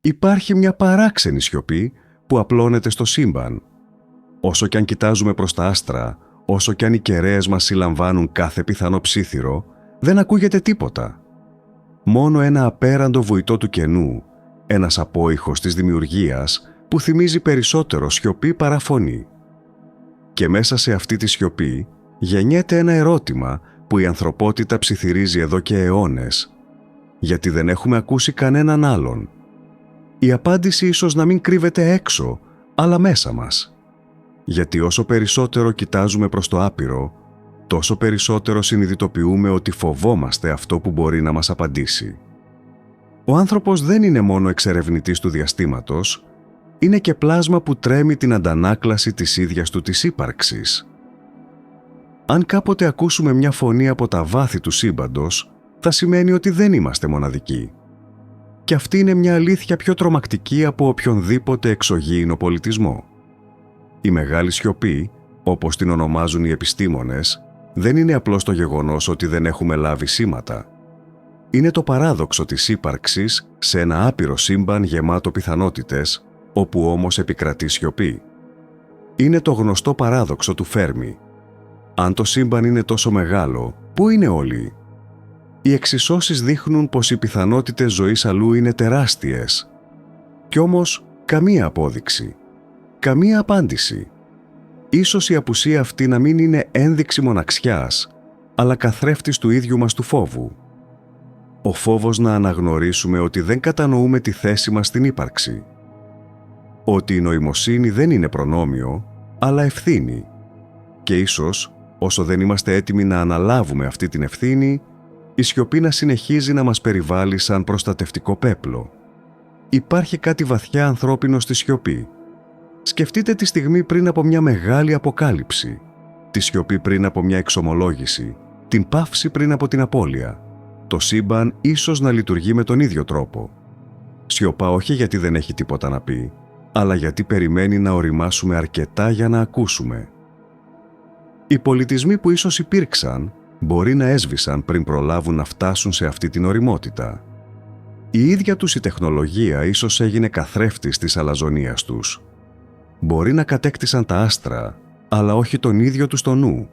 Υπάρχει μια παράξενη σιωπή που απλώνεται στο σύμπαν. Όσο κι αν κοιτάζουμε προς τα άστρα, όσο κι αν οι κεραίες μας συλλαμβάνουν κάθε πιθανό ψίθυρο, δεν ακούγεται τίποτα. Μόνο ένα απέραντο βουητό του κενού, ένας απόϊχος της δημιουργίας που θυμίζει περισσότερο σιωπή παρά φωνή. Και μέσα σε αυτή τη σιωπή γεννιέται ένα ερώτημα που η ανθρωπότητα ψιθυρίζει εδώ και αιώνες. Γιατί δεν έχουμε ακούσει κανέναν άλλον. Η απάντηση ίσως να μην κρύβεται έξω, αλλά μέσα μας. Γιατί όσο περισσότερο κοιτάζουμε προς το άπειρο, τόσο περισσότερο συνειδητοποιούμε ότι φοβόμαστε αυτό που μπορεί να μας απαντήσει. Ο άνθρωπος δεν είναι μόνο εξερευνητής του διαστήματος, είναι και πλάσμα που τρέμει την αντανάκλαση της ίδιας του της ύπαρξης. Αν κάποτε ακούσουμε μια φωνή από τα βάθη του σύμπαντος, θα σημαίνει ότι δεν είμαστε μοναδικοί. Και αυτή είναι μια αλήθεια πιο τρομακτική από οποιονδήποτε εξωγήινο πολιτισμό. Η μεγάλη σιωπή, όπως την ονομάζουν οι επιστήμονες, δεν είναι απλώς το γεγονός ότι δεν έχουμε λάβει σήματα. Είναι το παράδοξο της ύπαρξης σε ένα άπειρο σύμπαν γεμάτο πιθανότητες, όπου όμως επικρατεί σιωπή. Είναι το γνωστό παράδοξο του Φέρμι. Αν το σύμπαν είναι τόσο μεγάλο, πού είναι όλοι? Οι εξισώσεις δείχνουν πως οι πιθανότητες ζωής αλλού είναι τεράστιες. Κι όμως καμία απόδειξη, καμία απάντηση. Ίσως η απουσία αυτή να μην είναι ένδειξη μοναξιάς, αλλά καθρέφτης του ίδιου μας του φόβου. Ο φόβος να αναγνωρίσουμε ότι δεν κατανοούμε τη θέση μας στην ύπαρξη. Ότι η νοημοσύνη δεν είναι προνόμιο, αλλά ευθύνη. Και ίσως, όσο δεν είμαστε έτοιμοι να αναλάβουμε αυτή την ευθύνη, η σιωπή να συνεχίζει να μας περιβάλλει σαν προστατευτικό πέπλο. Υπάρχει κάτι βαθιά ανθρώπινο στη σιωπή. Σκεφτείτε τη στιγμή πριν από μια μεγάλη αποκάλυψη, τη σιωπή πριν από μια εξομολόγηση, την παύση πριν από την απώλεια. Το σύμπαν ίσως να λειτουργεί με τον ίδιο τρόπο. Σιωπά όχι γιατί δεν έχει τίποτα να πει, αλλά γιατί περιμένει να οριμάσουμε αρκετά για να ακούσουμε. Οι πολιτισμοί που ίσως υπήρξαν μπορεί να έσβησαν πριν προλάβουν να φτάσουν σε αυτή την οριμότητα. Η ίδια τους η τεχνολογία ίσως έγινε καθρέφτης της αλαζονίας τους. Μπορεί να κατέκτησαν τα άστρα, αλλά όχι τον ίδιο τους το νου.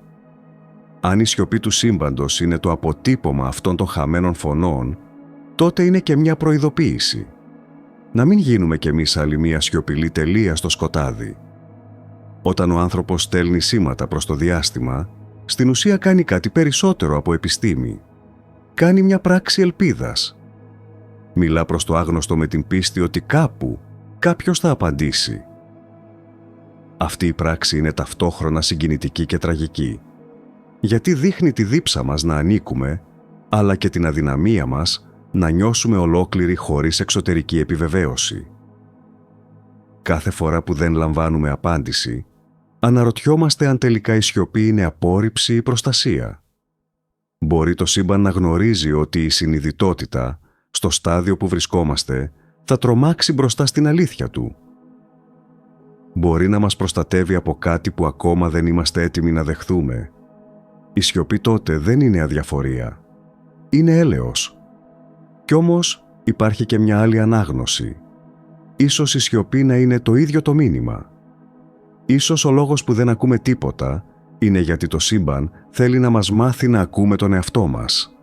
Αν η σιωπή του σύμπαντος είναι το αποτύπωμα αυτών των χαμένων φωνών, τότε είναι και μια προειδοποίηση. Να μην γίνουμε κι εμείς άλλη μια σιωπηλή τελεία στο σκοτάδι. Όταν ο άνθρωπος στέλνει σήματα προς το διάστημα, στην ουσία κάνει κάτι περισσότερο από επιστήμη. Κάνει μια πράξη ελπίδας. Μιλά προς το άγνωστο με την πίστη ότι κάπου κάποιος θα απαντήσει. Αυτή η πράξη είναι ταυτόχρονα συγκινητική και τραγική, γιατί δείχνει τη δίψα μας να ανήκουμε, αλλά και την αδυναμία μας να νιώσουμε ολόκληροι χωρίς εξωτερική επιβεβαίωση. Κάθε φορά που δεν λαμβάνουμε απάντηση, αναρωτιόμαστε αν τελικά η σιωπή είναι απόρριψη ή προστασία. Μπορεί το σύμπαν να γνωρίζει ότι η συνειδητότητα, στο στάδιο που βρισκόμαστε, θα τρομάξει μπροστά στην αλήθεια του. Μπορεί να μας προστατεύει από κάτι που ακόμα δεν είμαστε έτοιμοι να δεχθούμε. Η σιωπή τότε δεν είναι αδιαφορία. Είναι έλεος. Κι όμως υπάρχει και μια άλλη ανάγνωση. Ίσως η σιωπή να είναι το ίδιο το μήνυμα. Ίσως ο λόγος που δεν ακούμε τίποτα είναι γιατί το σύμπαν θέλει να μας μάθει να ακούμε τον εαυτό μας.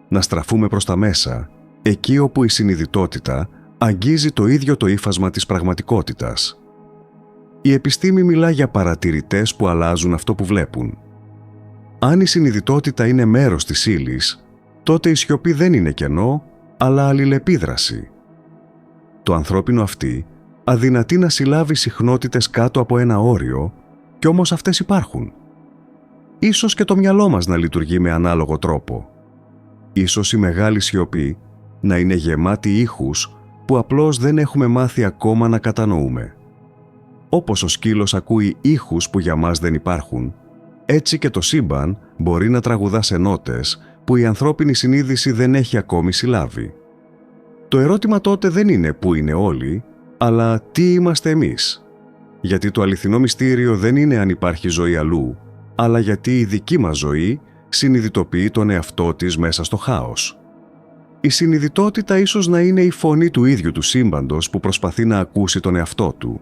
Να στραφούμε προς τα μέσα, εκεί όπου η συνειδητότητα αγγίζει το ίδιο το ύφασμα της πραγματικότητας. Η επιστήμη μιλά για παρατηρητές που αλλάζουν αυτό που βλέπουν. Αν η συνειδητότητα είναι μέρος της ύλης, τότε η σιωπή δεν είναι κενό, αλλά αλληλεπίδραση. Το ανθρώπινο αυτή αδυνατεί να συλλάβει συχνότητες κάτω από ένα όριο, κι όμως αυτές υπάρχουν. Ίσως και το μυαλό μας να λειτουργεί με ανάλογο τρόπο. Ίσως η μεγάλη σιωπή να είναι γεμάτη ήχους που απλώς δεν έχουμε μάθει ακόμα να κατανοούμε. Όπως ο σκύλος ακούει ήχους που για μας δεν υπάρχουν, έτσι και το σύμπαν μπορεί να τραγουδά σε νότες που η ανθρώπινη συνείδηση δεν έχει ακόμη συλλάβει. Το ερώτημα τότε δεν είναι πού είναι όλοι, αλλά τι είμαστε εμείς. Γιατί το αληθινό μυστήριο δεν είναι αν υπάρχει ζωή αλλού, αλλά γιατί η δική μας ζωή συνειδητοποιεί τον εαυτό της μέσα στο χάος. Η συνειδητότητα ίσως να είναι η φωνή του ίδιου του σύμπαντος που προσπαθεί να ακούσει τον εαυτό του.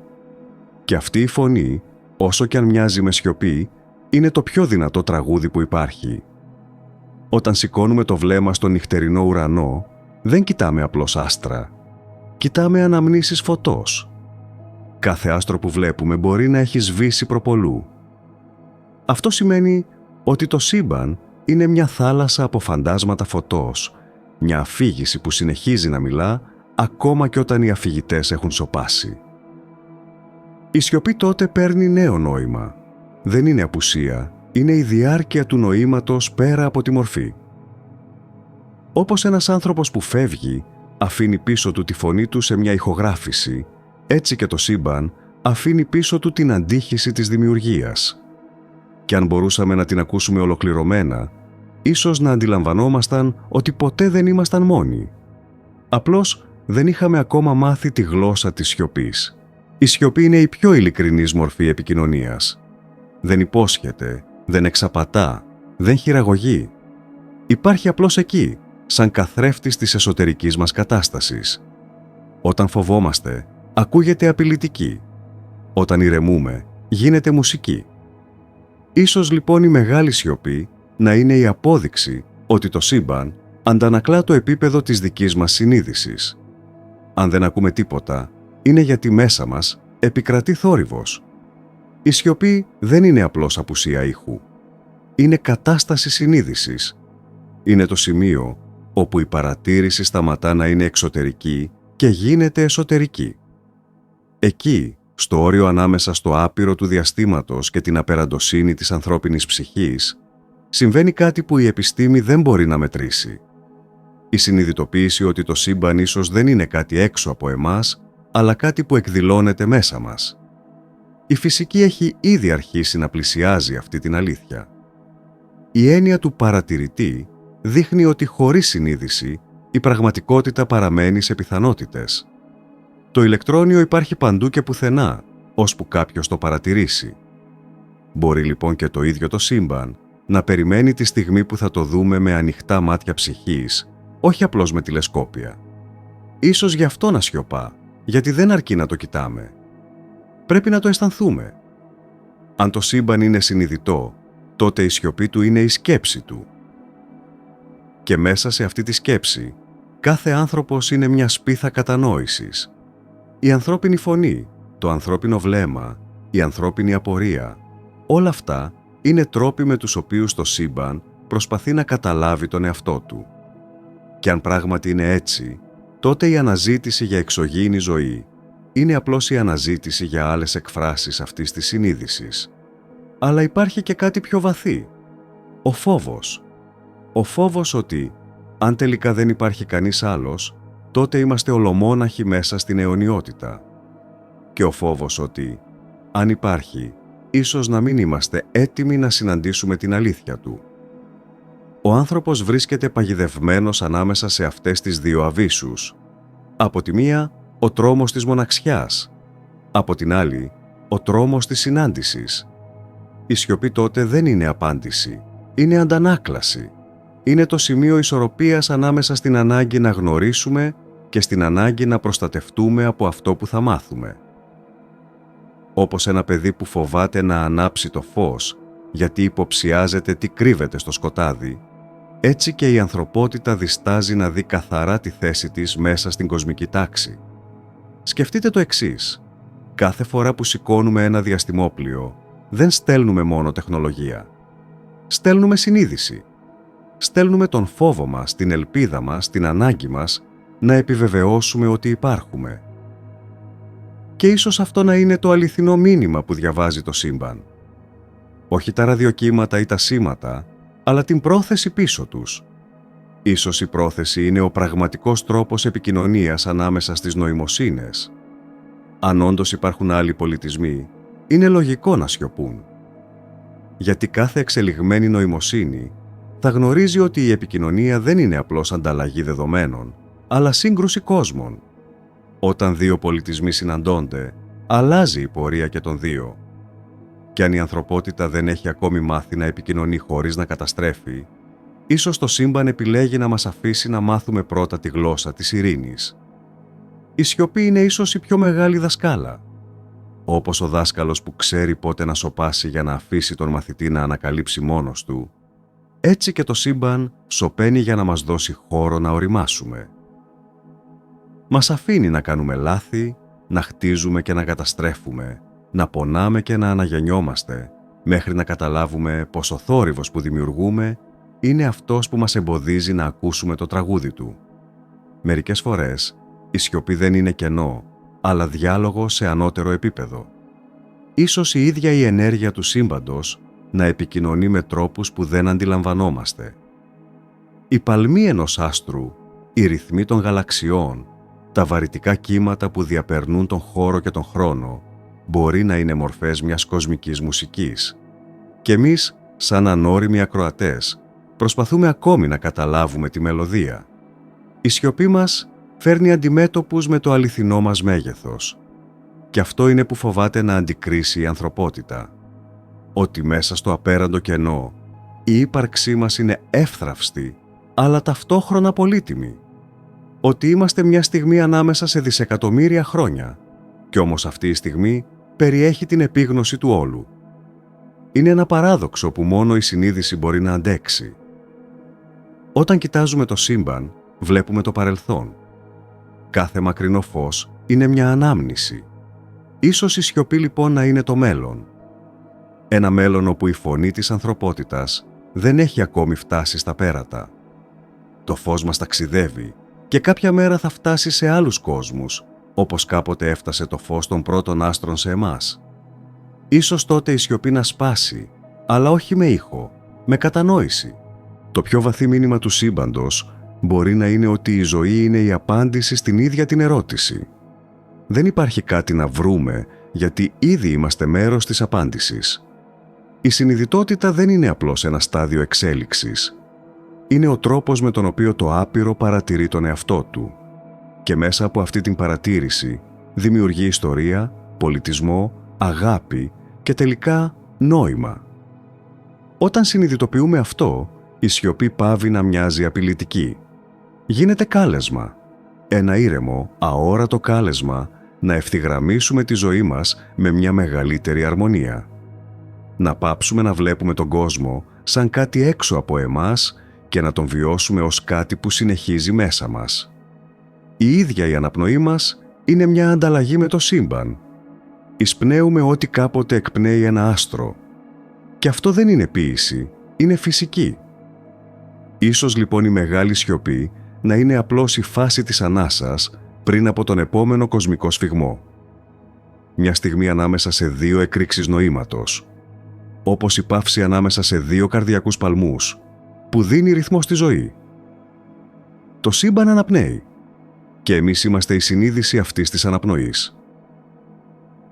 Και αυτή η φωνή, όσο κι αν μοιάζει με σιωπή, είναι το πιο δυνατό τραγούδι που υπάρχει. Όταν σηκώνουμε το βλέμμα στον νυχτερινό ουρανό, δεν κοιτάμε απλώς άστρα. Κοιτάμε αναμνήσεις φωτός. Κάθε άστρο που βλέπουμε μπορεί να έχει σβήσει προπολού. Αυτό σημαίνει ότι το σύμπαν είναι μια θάλασσα από φαντάσματα φωτός, μια αφήγηση που συνεχίζει να μιλά ακόμα και όταν οι αφηγητές έχουν σωπάσει. Η σιωπή τότε παίρνει νέο νόημα. Δεν είναι απουσία, είναι η διάρκεια του νοήματος πέρα από τη μορφή. Όπως ένας άνθρωπος που φεύγει αφήνει πίσω του τη φωνή του σε μια ηχογράφηση, έτσι και το σύμπαν αφήνει πίσω του την αντίχηση της δημιουργίας. Και αν μπορούσαμε να την ακούσουμε ολοκληρωμένα, ίσως να αντιλαμβανόμασταν ότι ποτέ δεν ήμασταν μόνοι. Απλώς δεν είχαμε ακόμα μάθει τη γλώσσα της σιωπής. Η σιωπή είναι η πιο ειλικρινής μορφή επικοινωνίας. Δεν υπόσχεται, δεν εξαπατά, δεν χειραγωγεί. Υπάρχει απλώς εκεί, σαν καθρέφτης της εσωτερικής μας κατάστασης. Όταν φοβόμαστε, ακούγεται απειλητική. Όταν ηρεμούμε, γίνεται μουσική. Ίσως λοιπόν η μεγάλη σιωπή να είναι η απόδειξη ότι το σύμπαν αντανακλά το επίπεδο της δικής μας συνείδησης. Αν δεν ακούμε τίποτα, είναι γιατί μέσα μας επικρατεί θόρυβος. Η σιωπή δεν είναι απλώς απουσία ήχου. Είναι κατάσταση συνείδησης. Είναι το σημείο όπου η παρατήρηση σταματά να είναι εξωτερική και γίνεται εσωτερική. Εκεί, στο όριο ανάμεσα στο άπειρο του διαστήματος και την απεραντοσύνη της ανθρώπινης ψυχής, συμβαίνει κάτι που η επιστήμη δεν μπορεί να μετρήσει. Η συνειδητοποίηση ότι το σύμπαν ίσως δεν είναι κάτι έξω από εμάς, αλλά κάτι που εκδηλώνεται μέσα μας. Η φυσική έχει ήδη αρχίσει να πλησιάζει αυτή την αλήθεια. Η έννοια του παρατηρητή δείχνει ότι χωρίς συνείδηση η πραγματικότητα παραμένει σε πιθανότητες. Το ηλεκτρόνιο υπάρχει παντού και πουθενά, ώσπου κάποιος το παρατηρήσει. Μπορεί λοιπόν και το ίδιο το σύμπαν να περιμένει τη στιγμή που θα το δούμε με ανοιχτά μάτια ψυχής, όχι απλώς με τηλεσκόπια. Ίσως γι' αυτό να σιωπά, γιατί δεν αρκεί να το κοιτάμε. Πρέπει να το αισθανθούμε. Αν το σύμπαν είναι συνειδητό, τότε η σιωπή του είναι η σκέψη του. Και μέσα σε αυτή τη σκέψη, κάθε άνθρωπος είναι μια σπίθα κατανόησης. Η ανθρώπινη φωνή, το ανθρώπινο βλέμμα, η ανθρώπινη απορία, όλα αυτά είναι τρόποι με τους οποίους το σύμπαν προσπαθεί να καταλάβει τον εαυτό του. Και αν πράγματι είναι έτσι, τότε η αναζήτηση για εξωγήινη ζωή είναι απλώς η αναζήτηση για άλλες εκφράσεις αυτής της συνείδησης. Αλλά υπάρχει και κάτι πιο βαθύ. Ο φόβος. Ο φόβος ότι, αν τελικά δεν υπάρχει κανείς άλλος, τότε είμαστε ολομόναχοι μέσα στην αιωνιότητα. Και ο φόβος ότι, αν υπάρχει, ίσως να μην είμαστε έτοιμοι να συναντήσουμε την αλήθεια του. Ο άνθρωπος βρίσκεται παγιδευμένος ανάμεσα σε αυτές τις δύο αβύσσους. Από τη μία, ο τρόμος της μοναξιάς. Από την άλλη, ο τρόμος της συνάντησης. Η σιωπή τότε δεν είναι απάντηση, είναι αντανάκλαση. Είναι το σημείο ισορροπίας ανάμεσα στην ανάγκη να γνωρίσουμε και στην ανάγκη να προστατευτούμε από αυτό που θα μάθουμε. Όπως ένα παιδί που φοβάται να ανάψει το φως γιατί υποψιάζεται τι κρύβεται στο σκοτάδι, έτσι και η ανθρωπότητα διστάζει να δει καθαρά τη θέση της μέσα στην κοσμική τάξη. Σκεφτείτε το εξής. Κάθε φορά που σηκώνουμε ένα διαστημόπλοιο, δεν στέλνουμε μόνο τεχνολογία. Στέλνουμε συνείδηση. Στέλνουμε τον φόβο μας, την ελπίδα μας, την ανάγκη μας να επιβεβαιώσουμε ότι υπάρχουμε. Και ίσως αυτό να είναι το αληθινό μήνυμα που διαβάζει το σύμπαν. Όχι τα ραδιοκύματα ή τα σήματα, αλλά την πρόθεση πίσω τους. Ίσως η πρόθεση είναι ο πραγματικός τρόπος επικοινωνίας ανάμεσα στις νοημοσύνες. Αν όντως υπάρχουν άλλοι πολιτισμοί, είναι λογικό να σιωπούν. Γιατί κάθε εξελιγμένη νοημοσύνη θα γνωρίζει ότι η επικοινωνία δεν είναι απλώς ανταλλαγή δεδομένων, αλλά σύγκρουση κόσμων. Όταν δύο πολιτισμοί συναντώνται, αλλάζει η πορεία και των δύο. Και αν η ανθρωπότητα δεν έχει ακόμη μάθει να επικοινωνεί χωρίς να καταστρέφει, Ίσως το σύμπαν επιλέγει να μας αφήσει να μάθουμε πρώτα τη γλώσσα της ειρήνης. Η σιωπή είναι ίσως η πιο μεγάλη δασκάλα. Όπως ο δάσκαλος που ξέρει πότε να σωπάσει για να αφήσει τον μαθητή να ανακαλύψει μόνος του, έτσι και το σύμπαν σωπαίνει για να μας δώσει χώρο να οριμάσουμε. Μας αφήνει να κάνουμε λάθη, να χτίζουμε και να καταστρέφουμε, να πονάμε και να αναγεννιόμαστε, μέχρι να καταλάβουμε πως ο θόρυβος που δημιουργούμε είναι αυτός που μας εμποδίζει να ακούσουμε το τραγούδι του. Μερικές φορές η σιωπή δεν είναι κενό, αλλά διάλογο σε ανώτερο επίπεδο. Ίσως η ίδια η ενέργεια του σύμπαντος να επικοινωνεί με τρόπους που δεν αντιλαμβανόμαστε. Η παλμή ενός άστρου, οι ρυθμοί των γαλαξιών, τα βαρυτικά κύματα που διαπερνούν τον χώρο και τον χρόνο, μπορεί να είναι μορφές μιας κοσμικής μουσικής. Και εμείς, σαν ανώριμοι ακροατές, προσπαθούμε ακόμη να καταλάβουμε τη μελωδία. Η σιωπή μας φέρνει αντιμέτωπους με το αληθινό μας μέγεθος. Και αυτό είναι που φοβάται να αντικρίσει η ανθρωπότητα. Ότι μέσα στο απέραντο κενό, η ύπαρξή μας είναι εύθραυστη, αλλά ταυτόχρονα πολύτιμη. Ότι είμαστε μια στιγμή ανάμεσα σε δισεκατομμύρια χρόνια, κι όμως αυτή η στιγμή περιέχει την επίγνωση του όλου. Είναι ένα παράδοξο που μόνο η συνείδηση μπορεί να αντέξει. Όταν κοιτάζουμε το σύμπαν, βλέπουμε το παρελθόν. Κάθε μακρινό φως είναι μια ανάμνηση. Ίσως η σιωπή λοιπόν να είναι το μέλλον. Ένα μέλλον όπου η φωνή της ανθρωπότητας δεν έχει ακόμη φτάσει στα πέρατα. Το φως μας ταξιδεύει και κάποια μέρα θα φτάσει σε άλλους κόσμους, όπως κάποτε έφτασε το φως των πρώτων άστρων σε εμάς. Ίσως τότε η σιωπή να σπάσει, αλλά όχι με ήχο, με κατανόηση. Το πιο βαθύ μήνυμα του σύμπαντος μπορεί να είναι ότι η ζωή είναι η απάντηση στην ίδια την ερώτηση. Δεν υπάρχει κάτι να βρούμε, γιατί ήδη είμαστε μέρος της απάντησης. Η συνειδητότητα δεν είναι απλώς ένα στάδιο εξέλιξης. Είναι ο τρόπος με τον οποίο το άπειρο παρατηρεί τον εαυτό του. Και μέσα από αυτή την παρατήρηση δημιουργεί ιστορία, πολιτισμό, αγάπη και τελικά νόημα. Όταν συνειδητοποιούμε αυτό, η σιωπή πάβει να μοιάζει απειλητική. Γίνεται κάλεσμα. Ένα ήρεμο, αόρατο κάλεσμα να ευθυγραμμίσουμε τη ζωή μας με μια μεγαλύτερη αρμονία. Να πάψουμε να βλέπουμε τον κόσμο σαν κάτι έξω από εμάς και να τον βιώσουμε ως κάτι που συνεχίζει μέσα μας. Η ίδια η αναπνοή μας είναι μια ανταλλαγή με το σύμπαν. Εισπνέουμε ό,τι κάποτε εκπνέει ένα άστρο. Και αυτό δεν είναι ποίηση, είναι φυσική. Ίσως λοιπόν η μεγάλη σιωπή να είναι απλώς η φάση της ανάσας πριν από τον επόμενο κοσμικό σφιγμό. Μια στιγμή ανάμεσα σε δύο εκρήξεις νοήματος. Όπως η παύση ανάμεσα σε δύο καρδιακούς παλμούς, που δίνει ρυθμό στη ζωή. Το σύμπαν αναπνέει και εμείς είμαστε η συνείδηση αυτής της αναπνοής.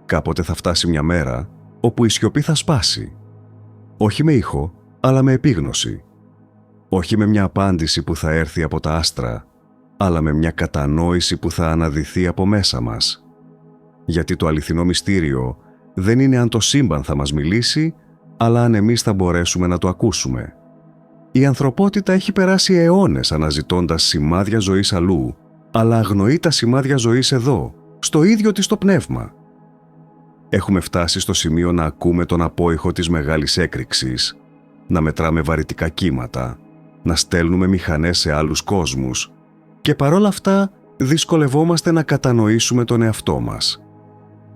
Κάποτε θα φτάσει μια μέρα όπου η σιωπή θα σπάσει. Όχι με ήχο, αλλά με επίγνωση. Όχι με μια απάντηση που θα έρθει από τα άστρα, αλλά με μια κατανόηση που θα αναδυθεί από μέσα μας. Γιατί το αληθινό μυστήριο δεν είναι αν το σύμπαν θα μας μιλήσει, αλλά αν εμείς θα μπορέσουμε να το ακούσουμε. Η ανθρωπότητα έχει περάσει αιώνες αναζητώντας σημάδια ζωής αλλού, αλλά αγνοεί τα σημάδια ζωής εδώ, στο ίδιο της το πνεύμα. Έχουμε φτάσει στο σημείο να ακούμε τον απόϊχο της μεγάλης έκρηξης, να μετράμε βαρυτικά κύματα, να στέλνουμε μηχανές σε άλλους κόσμους και παρόλα αυτά δυσκολευόμαστε να κατανοήσουμε τον εαυτό μας.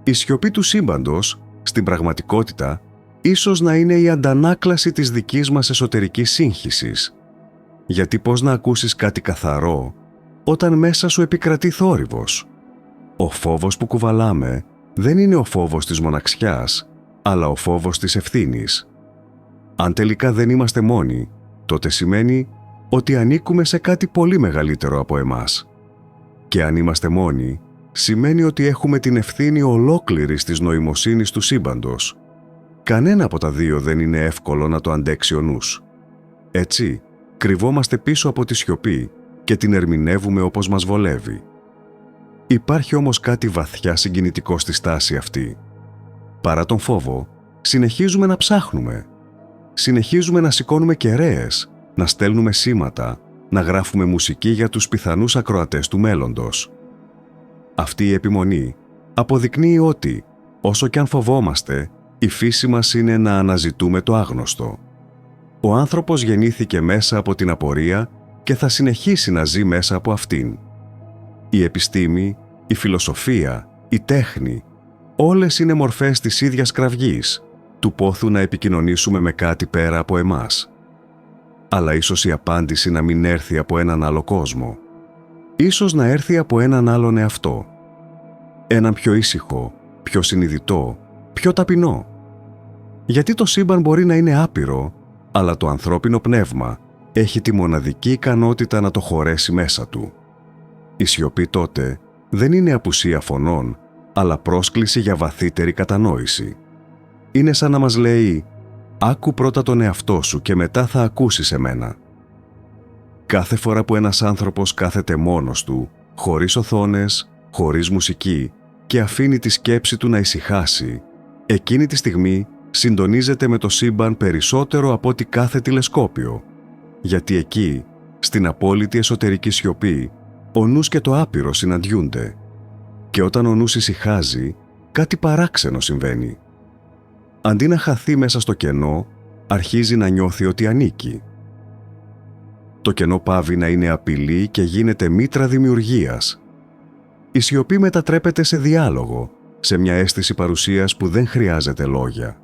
Η σιωπή του σύμπαντος, στην πραγματικότητα, ίσως να είναι η αντανάκλαση της δικής μας εσωτερικής σύγχυσης. Γιατί πώς να ακούσεις κάτι καθαρό όταν μέσα σου επικρατεί θόρυβος? Ο φόβος που κουβαλάμε δεν είναι ο φόβος της μοναξιάς, αλλά ο φόβος της ευθύνης. Αν τελικά δεν είμαστε μόνοι, τότε σημαίνει ότι ανήκουμε σε κάτι πολύ μεγαλύτερο από εμάς. Και αν είμαστε μόνοι, σημαίνει ότι έχουμε την ευθύνη ολόκληρης της νοημοσύνης του σύμπαντος. Κανένα από τα δύο δεν είναι εύκολο να το αντέξει ο νους. Έτσι, κρυβόμαστε πίσω από τη σιωπή και την ερμηνεύουμε όπως μας βολεύει. Υπάρχει όμως κάτι βαθιά συγκινητικό στη στάση αυτή. Παρά τον φόβο, συνεχίζουμε να ψάχνουμε. Συνεχίζουμε να σηκώνουμε κεραίες, να στέλνουμε σήματα, να γράφουμε μουσική για τους πιθανούς ακροατές του μέλλοντος. Αυτή η επιμονή αποδεικνύει ότι, όσο κι αν φοβόμαστε, η φύση μας είναι να αναζητούμε το άγνωστο. Ο άνθρωπος γεννήθηκε μέσα από την απορία και θα συνεχίσει να ζει μέσα από αυτήν. Η επιστήμη, η φιλοσοφία, η τέχνη, όλες είναι μορφές της ίδιας κραυγής, του πόθου να επικοινωνήσουμε με κάτι πέρα από εμάς. Αλλά ίσως η απάντηση να μην έρθει από έναν άλλο κόσμο. Ίσως να έρθει από έναν άλλον εαυτό. Έναν πιο ήσυχο, πιο συνειδητό, πιο ταπεινό. Γιατί το σύμπαν μπορεί να είναι άπειρο, αλλά το ανθρώπινο πνεύμα έχει τη μοναδική ικανότητα να το χωρέσει μέσα του. Η σιωπή τότε δεν είναι απουσία φωνών, αλλά πρόσκληση για βαθύτερη κατανόηση. Είναι σαν να μας λέει «Άκου πρώτα τον εαυτό σου και μετά θα ακούσεις εμένα». Κάθε φορά που ένας άνθρωπος κάθεται μόνος του, χωρίς οθόνες, χωρίς μουσική και αφήνει τη σκέψη του να ησυχάσει, εκείνη τη στιγμή συντονίζεται με το σύμπαν περισσότερο από ό,τι κάθε τηλεσκόπιο. Γιατί εκεί, στην απόλυτη εσωτερική σιωπή, ο νους και το άπειρο συναντιούνται. Και όταν ο νους ησυχάζει, κάτι παράξενο συμβαίνει. Αντί να χαθεί μέσα στο κενό, αρχίζει να νιώθει ότι ανήκει. Το κενό πάβει να είναι απειλή και γίνεται μήτρα δημιουργίας. Η σιωπή μετατρέπεται σε διάλογο, σε μια αίσθηση παρουσίας που δεν χρειάζεται λόγια.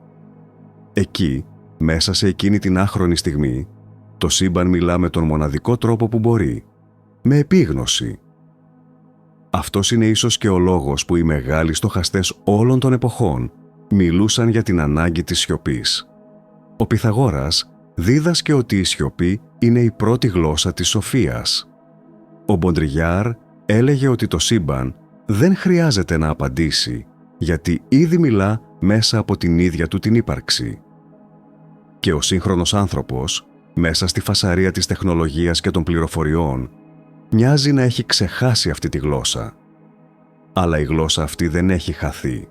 Εκεί, μέσα σε εκείνη την άχρονη στιγμή, το σύμπαν μιλά με τον μοναδικό τρόπο που μπορεί, με επίγνωση. Αυτός είναι ίσως και ο λόγος που οι μεγάλοι στοχαστές όλων των εποχών μιλούσαν για την ανάγκη της σιωπής. Ο Πυθαγόρας δίδασκε ότι η σιωπή είναι η πρώτη γλώσσα της σοφίας. Ο Μποντριγιάρ έλεγε ότι το σύμπαν δεν χρειάζεται να απαντήσει, γιατί ήδη μιλά μέσα από την ίδια του την ύπαρξη. Και ο σύγχρονος άνθρωπος, μέσα στη φασαρία της τεχνολογίας και των πληροφοριών, μοιάζει να έχει ξεχάσει αυτή τη γλώσσα. Αλλά η γλώσσα αυτή δεν έχει χαθεί.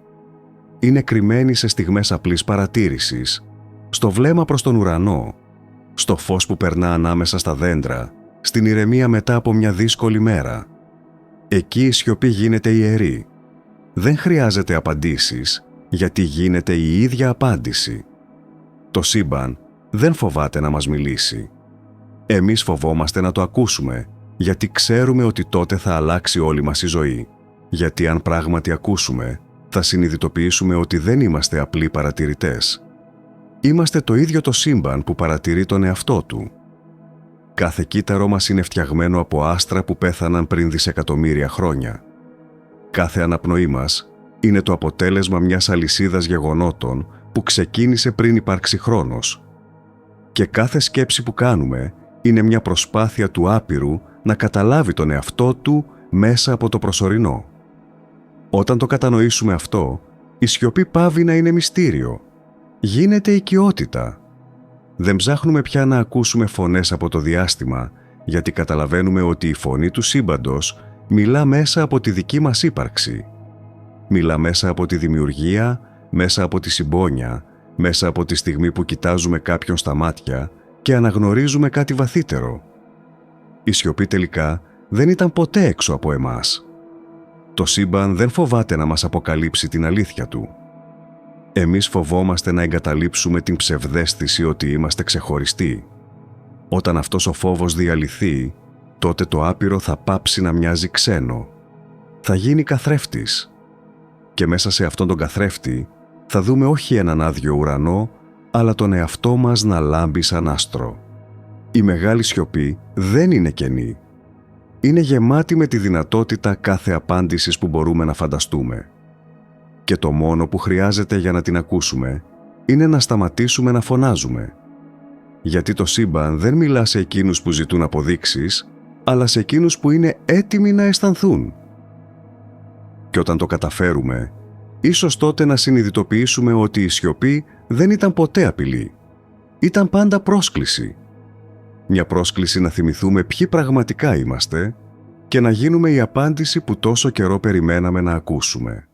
Είναι κρυμμένη σε στιγμές απλής παρατήρησης, στο βλέμμα προς τον ουρανό, στο φως που περνά ανάμεσα στα δέντρα, στην ηρεμία μετά από μια δύσκολη μέρα. Εκεί η σιωπή γίνεται ιερή. Δεν χρειάζεται απαντήσεις, γιατί γίνεται η ίδια απάντηση. Το σύμπαν δεν φοβάται να μας μιλήσει. Εμείς φοβόμαστε να το ακούσουμε, γιατί ξέρουμε ότι τότε θα αλλάξει όλη μας η ζωή. Γιατί αν πράγματι ακούσουμε, θα συνειδητοποιήσουμε ότι δεν είμαστε απλοί παρατηρητές. Είμαστε το ίδιο το σύμπαν που παρατηρεί τον εαυτό του. Κάθε κύτταρο μας είναι φτιαγμένο από άστρα που πέθαναν πριν δισεκατομμύρια χρόνια. Κάθε αναπνοή μας είναι το αποτέλεσμα μιας αλυσίδας γεγονότων που ξεκίνησε πριν υπάρξει χρόνος. Και κάθε σκέψη που κάνουμε είναι μια προσπάθεια του άπειρου να καταλάβει τον εαυτό του μέσα από το προσωρινό. Όταν το κατανοήσουμε αυτό, η σιωπή πάβει να είναι μυστήριο. Γίνεται οικειότητα. Δεν ψάχνουμε πια να ακούσουμε φωνές από το διάστημα, γιατί καταλαβαίνουμε ότι η φωνή του σύμπαντος μιλά μέσα από τη δική μας ύπαρξη. Μιλά μέσα από τη δημιουργία, μέσα από τη συμπόνια, μέσα από τη στιγμή που κοιτάζουμε κάποιον στα μάτια και αναγνωρίζουμε κάτι βαθύτερο. Η σιωπή τελικά δεν ήταν ποτέ έξω από εμάς. Το σύμπαν δεν φοβάται να μας αποκαλύψει την αλήθεια του. Εμείς φοβόμαστε να εγκαταλείψουμε την ψευδαίσθηση ότι είμαστε ξεχωριστοί. Όταν αυτός ο φόβος διαλυθεί, τότε το άπειρο θα πάψει να μοιάζει ξένο. Θα γίνει καθρέφτης. Και μέσα σε αυτόν τον καθρέφτη θα δούμε όχι έναν άδειο ουρανό, αλλά τον εαυτό μας να λάμπει σαν άστρο. Η μεγάλη σιωπή δεν είναι κενή. Είναι γεμάτη με τη δυνατότητα κάθε απάντησης που μπορούμε να φανταστούμε. Και το μόνο που χρειάζεται για να την ακούσουμε είναι να σταματήσουμε να φωνάζουμε. Γιατί το σύμπαν δεν μιλά σε εκείνους που ζητούν αποδείξεις, αλλά σε εκείνους που είναι έτοιμοι να αισθανθούν. Και όταν το καταφέρουμε, ίσως τότε να συνειδητοποιήσουμε ότι η σιωπή δεν ήταν ποτέ απειλή. Ήταν πάντα πρόσκληση. Μια πρόσκληση να θυμηθούμε ποιοι πραγματικά είμαστε και να γίνουμε η απάντηση που τόσο καιρό περιμέναμε να ακούσουμε.